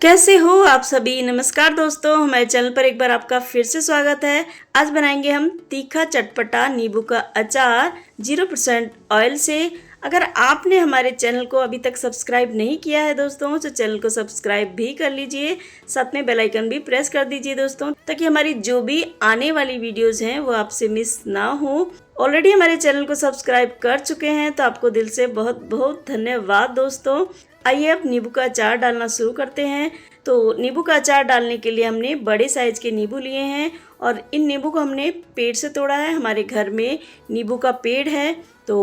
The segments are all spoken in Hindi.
कैसे हो आप सभी। नमस्कार दोस्तों, हमारे चैनल पर एक बार आपका फिर से स्वागत है। आज बनाएंगे हम तीखा चटपटा नींबू का अचार 0% ऑयल से। अगर आपने हमारे चैनल को अभी तक सब्सक्राइब नहीं किया है दोस्तों, तो चैनल को सब्सक्राइब भी कर लीजिए, साथ में बेल आइकन भी प्रेस कर दीजिए दोस्तों, ताकि हमारी जो भी आने वाली वीडियोस हैं वो आपसे मिस ना हो। ऑलरेडी हमारे चैनल को सब्सक्राइब कर चुके हैं तो आपको दिल से बहुत बहुत धन्यवाद दोस्तों। आइए अब नींबू का अचार डालना शुरू करते हैं। तो नींबू का अचार डालने के लिए हमने बड़े साइज के नींबू लिए हैं और इन नींबू को हमने पेड़ से तोड़ा है। हमारे घर में नींबू का पेड़ है तो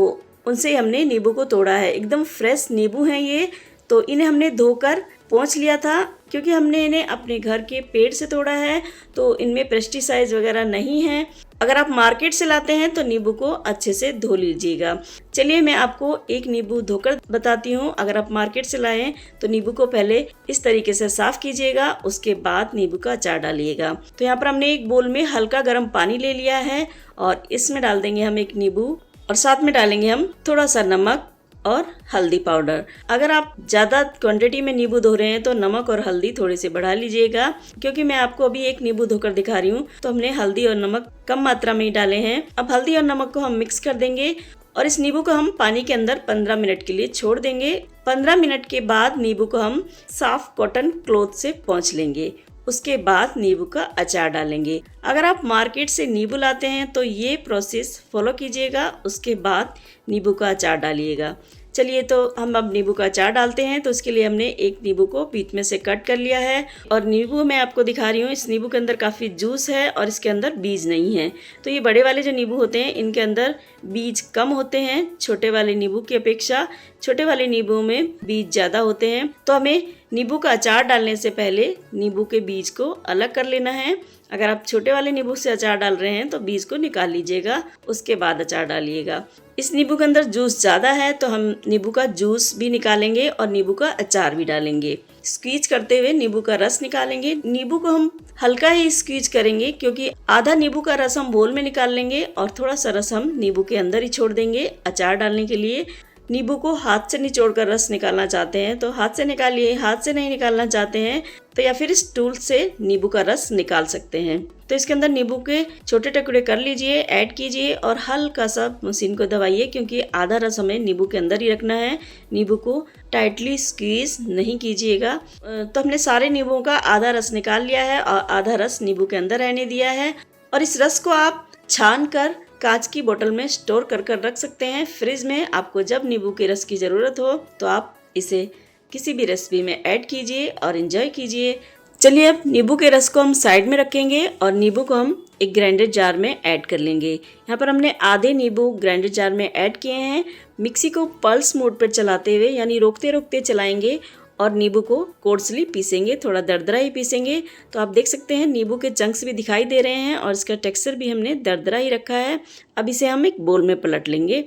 उनसे हमने नींबू को तोड़ा है। एकदम फ्रेश नींबू हैं ये। तो इन्हें हमने धोकर पोंछ लिया था, क्योंकि हमने इन्हें अपने घर के पेड़ से तोड़ा है तो इनमें पेस्टिसाइड वगैरह नहीं है। अगर आप मार्केट से लाते हैं तो नींबू को अच्छे से धो लीजिएगा। चलिए मैं आपको एक नींबू धोकर बताती हूँ। अगर आप मार्केट से लाएं तो नींबू को पहले इस तरीके से साफ कीजिएगा, उसके बाद नींबू का अचार डालिएगा। तो यहाँ पर हमने एक बोल में हल्का गर्म पानी ले लिया है और इसमें डाल देंगे हम एक नींबू और साथ में डालेंगे हम थोड़ा सा नमक और हल्दी पाउडर। अगर आप ज़्यादा क्वांटिटी में नींबू धो रहे हैं तो नमक और हल्दी थोड़े से बढ़ा लीजिएगा, क्योंकि मैं आपको अभी एक नींबू धोकर दिखा रही हूँ तो हमने हल्दी और नमक कम मात्रा में ही डाले हैं। अब हल्दी और नमक को हम मिक्स कर देंगे और इस नींबू को हम पानी के अंदर 15 मिनट के लिए छोड़ देंगे। 15 मिनट के बाद नींबू को हम साफ कॉटन क्लॉथ से पोंछ लेंगे। उसके बाद नींबू का अचार डालेंगे। अगर आप मार्केट से नींबू लाते हैं तो ये प्रोसेस फॉलो कीजिएगा, उसके बाद नींबू का अचार डालिएगा। चलिए तो हम अब नींबू का अचार डालते हैं। तो इसके लिए हमने एक नींबू को बीच में से कट कर लिया है और नींबू मैं आपको दिखा रही हूँ। इस नींबू के अंदर काफ़ी जूस है और इसके अंदर बीज नहीं है। तो ये बड़े वाले जो नींबू होते हैं इनके अंदर बीज कम होते हैं छोटे वाले नींबू की अपेक्षा। छोटे वाले नींबू में बीज ज़्यादा होते हैं। तो हमें नींबू का अचार डालने से पहले नींबू के बीज को अलग कर लेना है। अगर आप छोटे वाले नींबू से अचार डाल रहे हैं तो बीज को निकाल लीजिएगा, उसके बाद अचार डालिएगा। इस नींबू के अंदर जूस ज़्यादा है तो हम नींबू का जूस भी निकालेंगे और नींबू का अचार भी डालेंगे। स्क्वीज करते हुए नींबू का रस निकालेंगे। नींबू को हम हल्का ही स्क्वीज करेंगे, क्योंकि आधा नींबू का रस हम बोल में निकाल लेंगे और थोड़ा सा रस हम नींबू के अंदर ही छोड़ देंगे अचार डालने के लिए। नींबू को हाथ से निचोड़कर रस निकालना चाहते हैं तो हाथ से निकालिए, हाथ से नहीं निकालना चाहते हैं तो या फिर स्टूल से नींबू का रस निकाल सकते हैं। तो इसके अंदर नींबू के छोटे टुकड़े कर लीजिए, ऐड कीजिए और हल्का सा मशीन को दबाइए, क्योंकि आधा रस हमें नींबू के अंदर ही रखना है। नींबू को टाइटली स्क्वीज नहीं कीजिएगा। तो हमने सारे नींबुओं का आधा रस निकाल लिया है और आधा रस नींबू के अंदर रहने दिया है। और इस रस को आप छान कर कांच की बोतल में स्टोर कर रख सकते हैं फ्रिज में। आपको जब नींबू के रस की ज़रूरत हो तो आप इसे किसी भी रेसिपी में ऐड कीजिए और एंजॉय कीजिए। चलिए अब नींबू के रस को हम साइड में रखेंगे और नींबू को हम एक ग्राइंडर जार में ऐड कर लेंगे। यहाँ पर हमने आधे नींबू ग्राइंडर जार में ऐड किए हैं। मिक्सी को पल्स मोड पर चलाते हुए, यानी रोकते रोकते चलाएंगे और नींबू को कोर्सली पीसेंगे, थोड़ा दरदरा ही पीसेंगे। तो आप देख सकते हैं नींबू के चंक्स भी दिखाई दे रहे हैं और इसका टेक्सचर भी हमने दरदरा ही रखा है। अब इसे हम एक बोल में पलट लेंगे।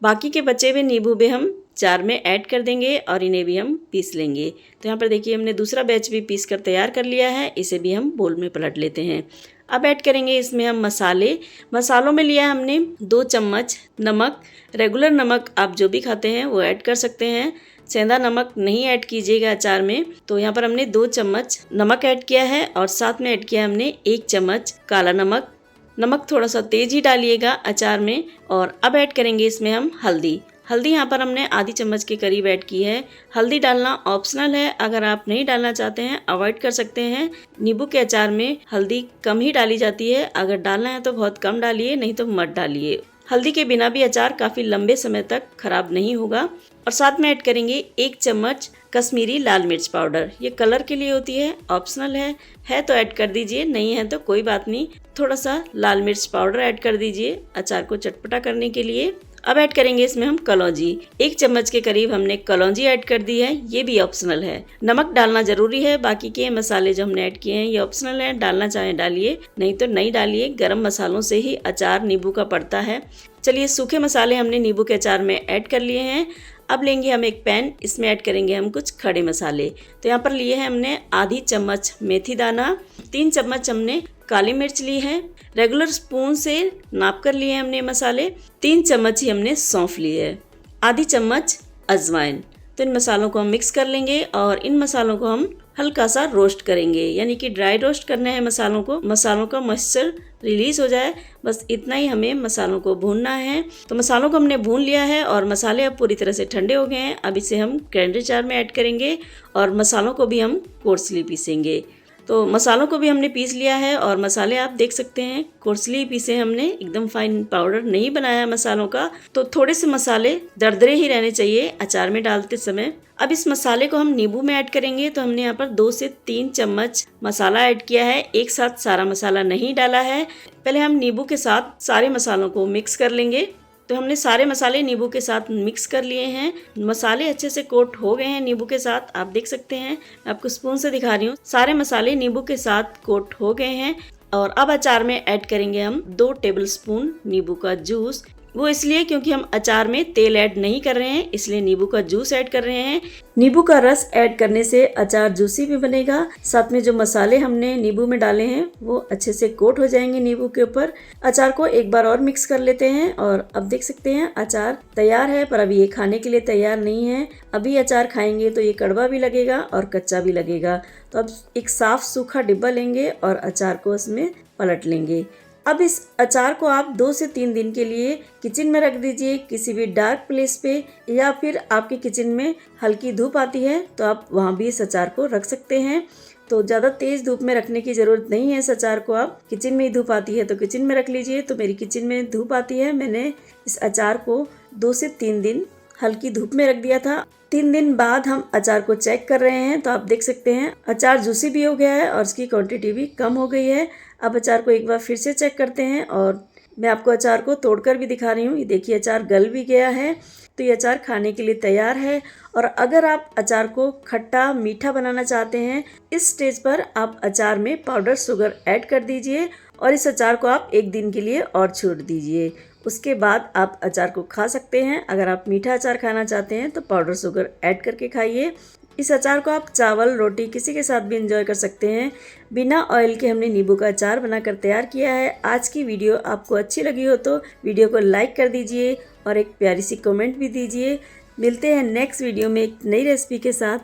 बाकी के बचे हुए नींबू भी हम जार में ऐड कर देंगे और इन्हें भी हम पीस लेंगे। तो यहाँ पर देखिए हमने दूसरा बैच भी पीस कर तैयार कर लिया है। इसे भी हम बोल में पलट लेते हैं। अब ऐड करेंगे इसमें हम मसाले। मसालों में लिया हमने 2 चम्मच नमक। रेगुलर नमक आप जो भी खाते हैं वो ऐड कर सकते हैं। सेंधा नमक नहीं ऐड कीजिएगा अचार में। तो यहाँ पर हमने 2 चम्मच नमक ऐड किया है और साथ में ऐड किया हमने 1 चम्मच काला नमक। नमक थोड़ा सा तेज ही डालिएगा अचार में। और अब ऐड करेंगे इसमें हम हल्दी। हल्दी यहाँ पर हमने आधी चम्मच के करीब ऐड की है। हल्दी डालना ऑप्शनल है, अगर आप नहीं डालना चाहते हैं अवॉइड कर सकते हैं। नींबू के अचार में हल्दी कम ही डाली जाती है, अगर डालना है तो बहुत कम डालिए, नहीं तो मत डालिए। हल्दी के बिना भी अचार काफ़ी लंबे समय तक खराब नहीं होगा। और साथ में ऐड करेंगे 1 चम्मच कश्मीरी लाल मिर्च पाउडर। ये कलर के लिए होती है, ऑप्शनल है तो ऐड कर दीजिए, नहीं है तो कोई बात नहीं। थोड़ा सा लाल मिर्च पाउडर ऐड कर दीजिए अचार को चटपटा करने के लिए। अब ऐड करेंगे इसमें हम कलौंजी। 1 चम्मच के करीब हमने कलौंजी ऐड कर दी है, ये भी ऑप्शनल है। नमक डालना जरूरी है, बाकी के मसाले जो हमने ऐड किए हैं ये ऑप्शनल है। डालना चाहे डालिए, नहीं तो नहीं डालिए। गरम मसालों से ही अचार नींबू का पड़ता है। चलिए सूखे मसाले हमने नींबू के अचार में ऐड कर लिए हैं। अब लेंगे हम एक पैन, इसमें ऐड करेंगे हम कुछ खड़े मसाले। तो यहाँ पर लिए हैं हमने आधी चम्मच मेथी दाना, 3 चम्मच हमने काली मिर्च ली है। रेगुलर स्पून से नाप कर लिए हमने मसाले। 3 चम्मच ही हमने सौंफ ली है, आधी चम्मच अजवाइन। तो इन मसालों को हम मिक्स कर लेंगे और इन मसालों को हम हल्का सा रोस्ट करेंगे, यानी कि ड्राई रोस्ट करना है मसालों को, मसालों का मॉइस्चर रिलीज हो जाए, बस इतना ही हमें मसालों को भूनना है। तो मसालों को हमने भून लिया है और मसाले अब पूरी तरह से ठंडे हो गए हैं। अब इसे हम ग्राइंडर जार में ऐड करेंगे और मसालों को भी हम कोर्सली पीसेंगे। तो मसालों को भी हमने पीस लिया है और मसाले आप देख सकते हैं कोर्सली पीसे हमने, एकदम फाइन पाउडर नहीं बनाया मसालों का। तो थोड़े से मसाले दरदरे ही रहने चाहिए अचार में डालते समय। अब इस मसाले को हम नींबू में ऐड करेंगे। तो हमने यहाँ पर 2 से 3 चम्मच मसाला ऐड किया है, एक साथ सारा मसाला नहीं डाला है। पहले हम नींबू के साथ सारे मसालों को मिक्स कर लेंगे। तो हमने सारे मसाले नींबू के साथ मिक्स कर लिए हैं। मसाले अच्छे से कोट हो गए हैं नींबू के साथ, आप देख सकते हैं। मैं आपको स्पून से दिखा रही हूँ, सारे मसाले नींबू के साथ कोट हो गए हैं। और अब अचार में ऐड करेंगे हम 2 टेबलस्पून नींबू का जूस। वो इसलिए क्योंकि हम अचार में तेल ऐड नहीं कर रहे हैं, इसलिए नींबू का जूस ऐड कर रहे हैं। नींबू का रस ऐड करने से अचार जूसी भी बनेगा, साथ में जो मसाले हमने नींबू में डाले हैं वो अच्छे से कोट हो जाएंगे नींबू के ऊपर। अचार को एक बार और मिक्स कर लेते हैं और अब देख सकते हैं अचार तैयार है, पर अभी ये खाने के लिए तैयार नहीं है। अभी अचार खाएंगे तो ये कड़वा भी लगेगा और कच्चा भी लगेगा। तो अब एक साफ सूखा डिब्बा लेंगे और अचार को उसमें पलट लेंगे। अब इस अचार को आप 2 से 3 दिन के लिए किचन में रख दीजिए, किसी भी डार्क प्लेस पे, या फिर आपके किचन में हल्की धूप आती है तो आप वहाँ भी इस अचार को रख सकते हैं। तो ज़्यादा तेज़ धूप में रखने की ज़रूरत नहीं है इस अचार को, आप किचन में ही धूप आती है तो किचन में रख लीजिए। तो मेरी किचन में धूप आती है, मैंने इस अचार को 2 से 3 दिन हल्की धूप में रख दिया था। 3 दिन बाद हम अचार को चेक कर रहे हैं तो आप देख सकते हैं अचार जूसी भी हो गया है और उसकी क्वांटिटी भी कम हो गई है। अब अचार को एक बार फिर से चेक करते हैं और मैं आपको अचार को तोड़कर भी दिखा रही हूँ। ये देखिए अचार गल भी गया है, तो ये अचार खाने के लिए तैयार है। और अगर आप अचार को खट्टा मीठा बनाना चाहते हैं, इस स्टेज पर आप अचार में पाउडर शुगर ऐड कर दीजिए और इस अचार को आप 1 दिन के लिए और छोड़ दीजिए। उसके बाद आप अचार को खा सकते हैं। अगर आप मीठा अचार खाना चाहते हैं तो पाउडर शुगर ऐड करके खाइए। इस अचार को आप चावल रोटी किसी के साथ भी एंजॉय कर सकते हैं। बिना ऑयल के हमने नींबू का अचार बनाकर तैयार किया है। आज की वीडियो आपको अच्छी लगी हो तो वीडियो को लाइक कर दीजिए और एक प्यारी सी कमेंट भी दीजिए। मिलते हैं नेक्स्ट वीडियो में एक नई रेसिपी के साथ।